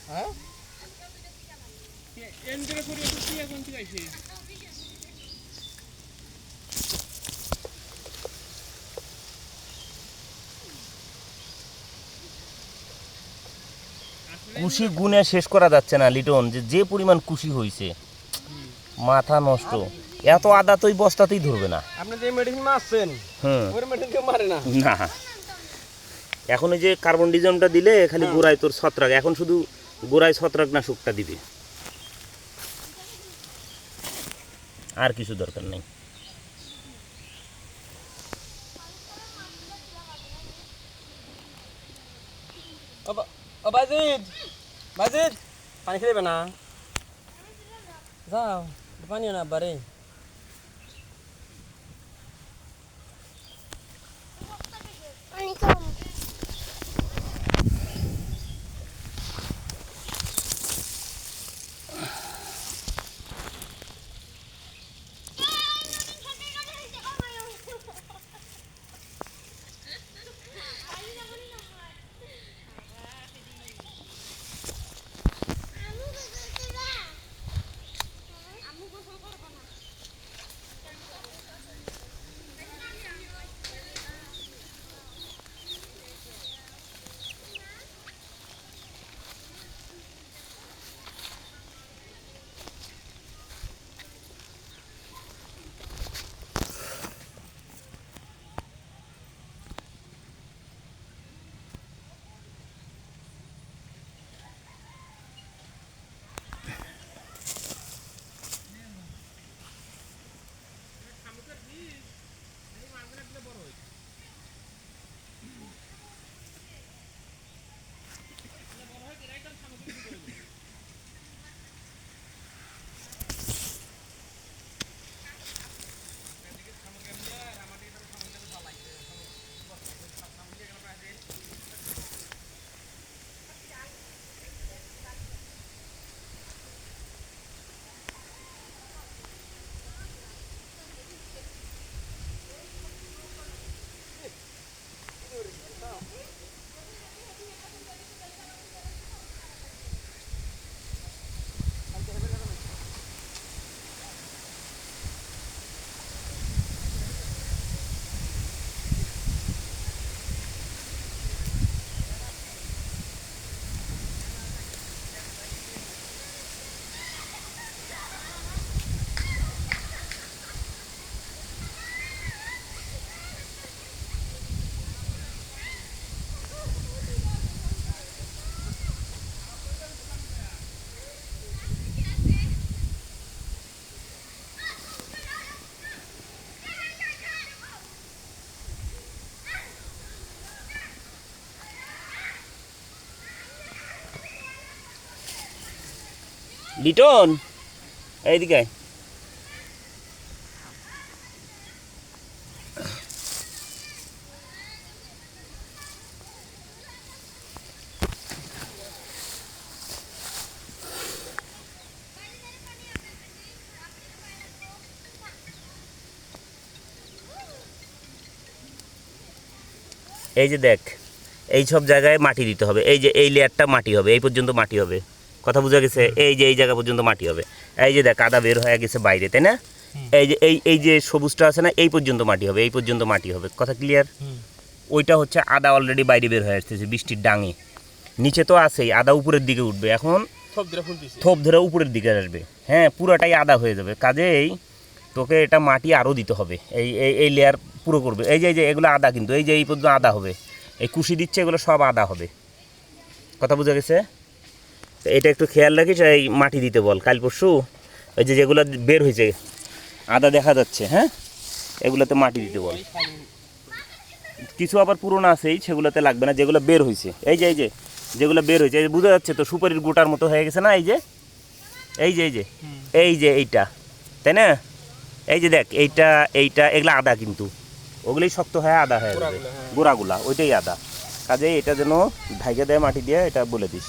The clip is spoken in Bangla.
হ্যাঁ এন্দ্রে করে কি এখন কি আইছে কুশি গুনে শেষ করা যাচ্ছে না লিটন, যে পরিমাণ কুশি হয়েছে মাথা নষ্ট। এত আদা তো এই বস্তাতেই ধরবে না। আপনি যে মেডিসিন মারছেন ওই মেডিসিন কেউ মারে না। না এখন ওই যে কার্বন ডিজমটা দিলে খালি গোড়ায় তোর ছত্রাক, এখন শুধু গোড়ায় ছত্রাক নাশকটা দিবে, আর কিছু দরকার নেই। বাজিদ বাজিদ পানি খেয়ে দেবে না, যাও পানিও না বারে। লিটন এইদিকে এই যে দেখ, এই সব জায়গায় মাটি দিতে হবে। এই যে এই লেয়ারটা মাটি হবে, এই পর্যন্ত মাটি হবে, কথা বোঝা গেছে? এই যে এই জায়গা পর্যন্ত মাটি হবে। এই যে দেখ আদা বের হয়ে গেছে বাইরে, তাই না? এই যে এই যে সবুজটা আছে না, এই পর্যন্ত মাটি হবে, এই পর্যন্ত মাটি হবে, কথা ক্লিয়ার? ওইটা হচ্ছে আদা অলরেডি বাইরে বের হয়ে আসতেছে বৃষ্টির ডাঙে, নিচে তো আছেই, আদা উপরের দিকে উঠবে, এখন থোপ ধরে উপরের দিকে আসবে। হ্যাঁ, পুরোটাই আদা হয়ে যাবে। কাজেই তোকে এটা মাটি আরও দিতে হবে, এই এই লেয়ার পুরো করবে। এই যে এগুলো আদা, কিন্তু এই যে এই পর্যন্ত আদা হবে, এই কুশি দিচ্ছে এগুলো সব আদা হবে, কথা বোঝা গেছে? এটা একটু খেয়াল রাখিস, এই মাটি দিতে বল কাল পরশু। ওই যে যেগুলো বের হয়েছে আদা দেখা যাচ্ছে, হ্যাঁ, এগুলোতে মাটি দিতে বল। কিছু আবার পুরোনো আছেই, সেগুলোতে লাগবে না, যেগুলো বের হয়েছে। এই যে যেগুলো বের হয়েছে, এই বোঝা যাচ্ছে তো সুপারির গোটার মতো হয়ে গেছে না? এই যে এই যে এইটা, তাই না? এই যে দেখ এইটা এগুলো আদা, কিন্তু ওগুলোই শক্ত হয়ে আদা হয়ে যাবে, গোড়াগুলা ওইটাই আদা। কাজে এটা যেন ঢাইকে দেয় মাটি দিয়ে, এটা বলে দিস।